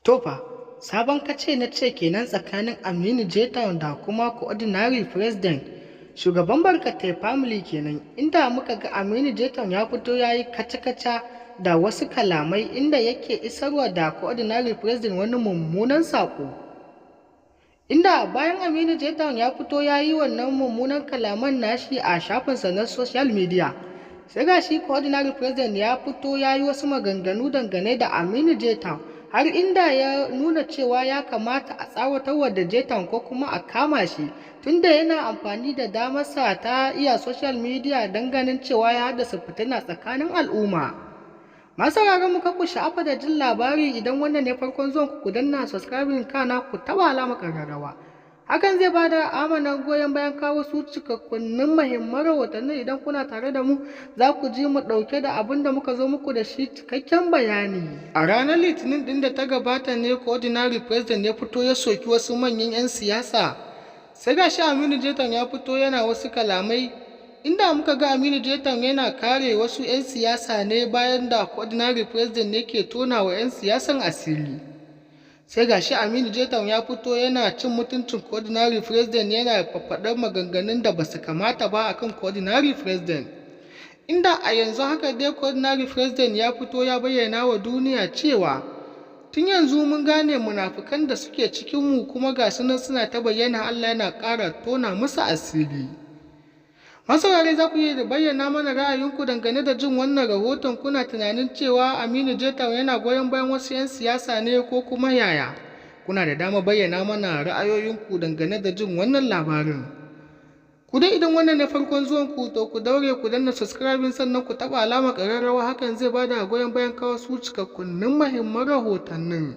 To fa, sabon kace-na-ce kenan tsakanin Aminu J-Town da kuma Ordinary President, shugaban Barkatai Family kenan, inda muka ga Aminu J-Town ya fito ya yi kaca-kaca da wasu kalamai inda yake isarwa da Ordinary President wani mummunan saƙo. Inda bayan Aminu J-Town ya fito ya yi wannan mummunan kalaman nashi a shafinsa na social media, sai ga shi Ordinary President ya fito ya yi wasu maganganu dangane da Aminu J-Town, har inda ya nuna cewa ya kamata a tsawatarwa da J-Town ko kuma a kama shi, tunda yana amfani da damarsa ta iya social media don ganin cewa ya haddasa fitina tsakanin al'umma. Masu sauraron mu ku sha'afa da jin labari, idan wannan ne farkon zuwan ku danna subscribing kana ku taɓa alamar ƙararrawa. Hakan zai bada amanar goyon bayan kawo su cikakkunnin muhimman rahotanni. Idan kuna tare da mu za ku ji mu ɗauke da abin da muka zo muku da shi cikakken bayani. A ranar Litinin ɗin da ta gabata ne Ordinary President ya fito ya soki wasu manyan 'yan siyasa. Sai ga shi Aminu J-Town ya fito yana wasu kalamai, inda muka ga Aminu J-Town yana kare wasu 'yan siyasa ne bayan da Ordinary President ne ke tona wa 'yan siyasan asiri. Sai ga shi Aminu J-Town ya fito yana cin mutuncin Ordinary President, yana faɗar maganganun da ba su kamata ba akan Ordinary President. Inda a yanzu haka dai Ordinary President ya fito ya bayyana wa duniya cewa tun yanzu mun gane munafukan da suke cikinmu, kuma ga sunan suna ta bayyana, Allah yana ƙara tona musu asiri. Masaurare, za ku iya bayyana mana ra'ayinku dangane da jin wannan rahoton. Kuna tunanin cewa Aminu J-Town yana goyon bayan wasu 'yan siyasa ne ko kuma yaya? Kuna da dama bayyana mana ra'ayoyinku dangane da jin wannan labarin. Ku dai idan wannan ne farkon zuwan ku, to ku daure ku danna subscribing sannan ku taɓa alamar ƙararrawa, hakan zai bada goyon bayan kawo su cikakkunnin muhimman rahotannin.